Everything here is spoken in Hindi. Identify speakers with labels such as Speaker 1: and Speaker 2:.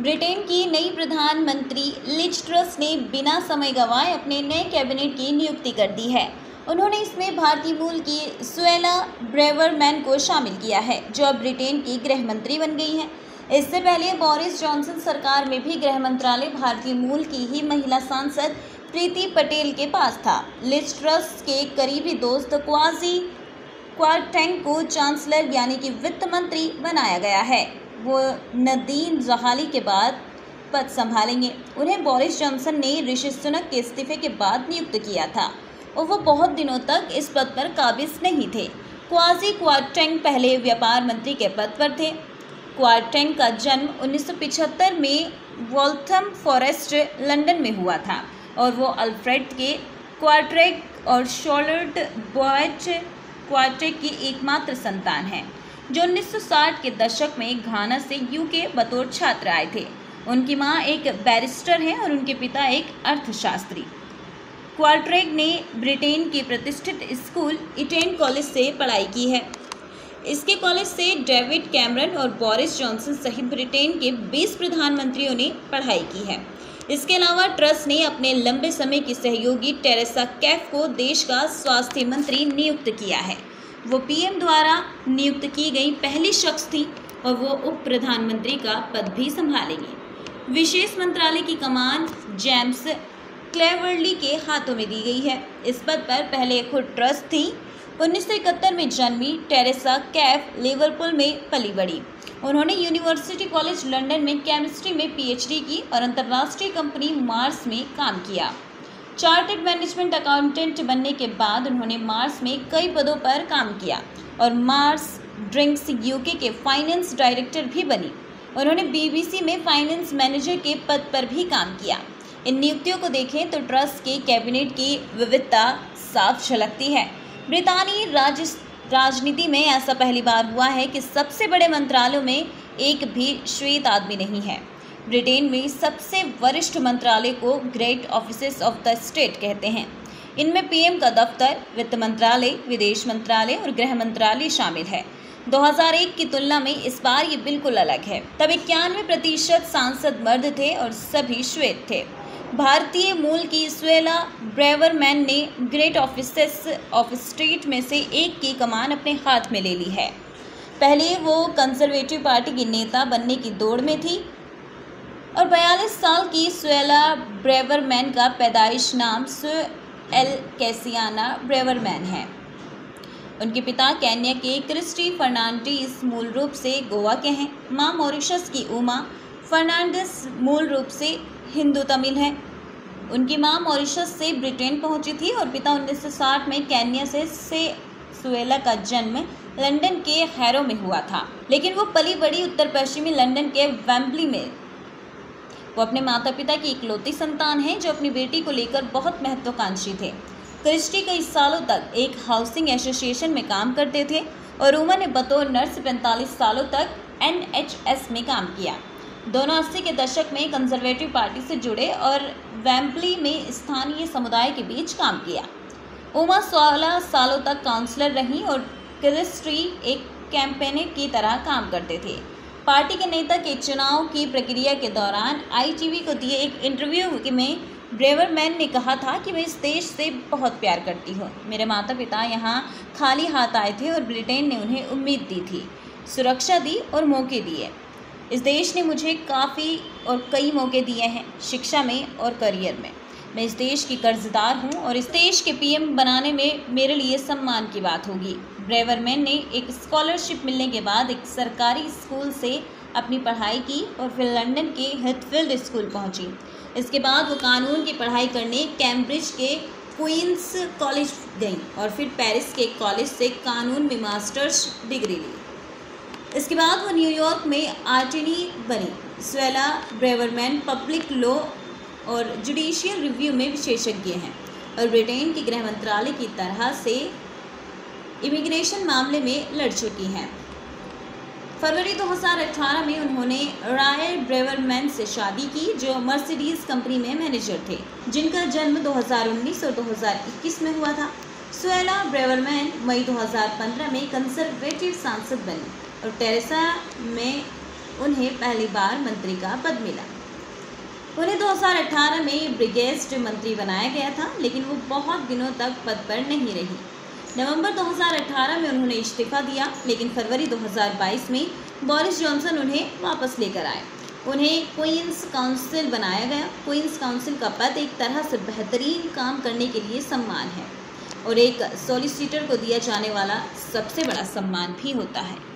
Speaker 1: ब्रिटेन की नई प्रधानमंत्री लिज ट्रस ने बिना समय गंवाए अपने नए कैबिनेट की नियुक्ति कर दी है। उन्होंने इसमें भारतीय मूल की सुएला ब्रेवरमैन को शामिल किया है, जो अब ब्रिटेन की गृह मंत्री बन गई हैं। इससे पहले बोरिस जॉनसन सरकार में भी गृह मंत्रालय भारतीय मूल की ही महिला सांसद प्रीति पटेल के पास था। लिज ट्रस के करीबी दोस्त क्वाजी क्वारटेंग को चांसलर यानी कि वित्त मंत्री बनाया गया है। वो नदीन जहाली के बाद पद संभालेंगे। उन्हें बोरिस जॉनसन ने ऋषि सुनक के इस्तीफे के बाद नियुक्त किया था और वो बहुत दिनों तक इस पद पर काबिज नहीं थे। क्वाजी क्वारटेंग पहले व्यापार मंत्री के पद पर थे। क्वारटेंग का जन्म 1975 में वॉल्थम फॉरेस्ट लंदन में हुआ था और वो अल्फ्रेड के क्वार्ट्रेक और शॉर्लोट बॉयट क्वार्ट्रेक की एकमात्र संतान है, जो 1960 के दशक में घाना से यूके बतौर छात्र आए थे। उनकी मां एक बैरिस्टर हैं और उनके पिता एक अर्थशास्त्री। क्वार्ट्रेक ने ब्रिटेन के प्रतिष्ठित स्कूल इटेन कॉलेज से पढ़ाई की है। इसके कॉलेज से डेविड कैमरन और बोरिस जॉनसन सहित ब्रिटेन के 20 प्रधानमंत्रियों ने पढ़ाई की है। इसके अलावा ट्रस ने अपने लंबे समय की सहयोगी टेरेसा कैफ को देश का स्वास्थ्य मंत्री नियुक्त किया है। वो पीएम द्वारा नियुक्त की गई पहली शख्स थी और वो उप प्रधानमंत्री का पद भी संभालेंगी। विशेष मंत्रालय की कमान जेम्स क्लेवर्ली के हाथों में दी गई है। इस पद पर पहले खुद ट्रस थी। 1971 में जन्मी टेरेसा कैफ लिवरपूल में पली बढ़ी। उन्होंने यूनिवर्सिटी कॉलेज लंदन में केमिस्ट्री में पीएचडी की और अंतर्राष्ट्रीय कंपनी मार्स में काम किया। चार्टर्ड मैनेजमेंट अकाउंटेंट बनने के बाद उन्होंने मार्स में कई पदों पर काम किया और मार्स ड्रिंक्स यूके के फाइनेंस डायरेक्टर भी बनी। उन्होंने बीबीसी में फाइनेंस मैनेजर के पद पर भी काम किया। इन नियुक्तियों को देखें तो ट्रस के कैबिनेट की विविधता साफ झलकती है। ब्रितानी राजनीति में ऐसा पहली बार हुआ है कि सबसे बड़े मंत्रालयों में एक भी श्वेत आदमी नहीं है। ब्रिटेन में सबसे वरिष्ठ मंत्रालय को great offices of the state कहते हैं। इनमें पीएम का दफ्तर, वित्त मंत्रालय, विदेश मंत्रालय और गृह मंत्रालय शामिल है। 2001 की तुलना में इस बार ये बिल्कुल अलग है। तब 91% सांसद मर्द थे और सभी श्वेत थे। भारतीय मूल की सुएला ब्रेवरमैन ने ग्रेट ऑफिसेस ऑफ स्टेट में से एक की कमान अपने हाथ में ले ली है। पहले वो कंजर्वेटिव पार्टी की नेता बनने की दौड़ में थी और 42 साल की सुएला ब्रेवरमैन का पैदाइश नाम सुएल कैसियाना ब्रेवरमैन है। उनके पिता केन्या के क्रिस्टी फर्नांडिस मूल रूप से गोवा के हैं। मां मॉरिशस की उमा फर्नांडिस मूल रूप से हिंदू तमिल है। उनकी मां मॉरिशस से ब्रिटेन पहुंची थी और पिता 1960 में केन्या से सुएला का जन्म लंदन के हैरो में हुआ था, लेकिन वो पली बड़ी उत्तर पश्चिमी लंदन के वेम्बली में। वो अपने माता पिता की इकलौती संतान हैं जो अपनी बेटी को लेकर बहुत महत्वाकांक्षी थे। क्रिस्टी कई सालों तक एक हाउसिंग एसोसिएशन में काम करते थे और उमा ने बतौर नर्स 45 सालों तक NHS में काम किया। दोनों 80 के दशक में कंजर्वेटिव पार्टी से जुड़े और वेम्बली में स्थानीय समुदाय के बीच काम किया। उमा 16 सालों तक काउंसलर रहीं और क्रिस्टी एक कैंपेनर की तरह काम करते थे। पार्टी के नेता के चुनाव की प्रक्रिया के दौरान ITV को दिए एक इंटरव्यू में ब्रेवरमैन ने कहा था कि मैं इस देश से बहुत प्यार करती हूँ। मेरे माता पिता यहाँ खाली हाथ आए थे और ब्रिटेन ने उन्हें उम्मीद दी थी, सुरक्षा दी और मौके दिए। इस देश ने मुझे काफ़ी और कई मौके दिए हैं, शिक्षा में और करियर में। मैं इस देश की कर्जदार हूँ और इस देश के PM बनाने में मेरे लिए सम्मान की बात होगी। ब्रेवरमैन ने एक स्कॉलरशिप मिलने के बाद एक सरकारी स्कूल से अपनी पढ़ाई की और फिर लंदन के हिथफील्ड स्कूल पहुँची। इसके बाद वो कानून की पढ़ाई करने कैम्ब्रिज के क्वींस कॉलेज गई और फिर पेरिस के कॉलेज से कानून में मास्टर्स डिग्री ली। इसके बाद वो न्यूयॉर्क में अटॉर्नी बनी। सुएला ब्रेवरमैन पब्लिक लॉ और जुडिशियल रिव्यू में विशेषज्ञ हैं और ब्रिटेन के गृह मंत्रालय की तरह से इमिग्रेशन मामले में लड़ चुकी हैं। फरवरी 2018 में उन्होंने रायल ब्रेवरमैन से शादी की, जो मर्सिडीज कंपनी में मैनेजर थे, जिनका जन्म 2019 और 2021 में हुआ था। सुएला ब्रेवरमैन मई 2015 में कंजर्वेटिव सांसद बनी और टेरेसा में उन्हें पहली बार मंत्री का पद मिला। उन्हें 2018 में ब्रिगेड मंत्री बनाया गया था, लेकिन वो बहुत दिनों तक पद पर नहीं रही। नवंबर 2018 में उन्होंने इस्तीफा दिया, लेकिन फरवरी 2022 में बोरिस जॉनसन उन्हें वापस लेकर आए। उन्हें क्वींस काउंसिल बनाया गया। क्वींस काउंसिल का पद एक तरह से बेहतरीन काम करने के लिए सम्मान है और एक सॉलिसिटर को दिया जाने वाला सबसे बड़ा सम्मान भी होता है।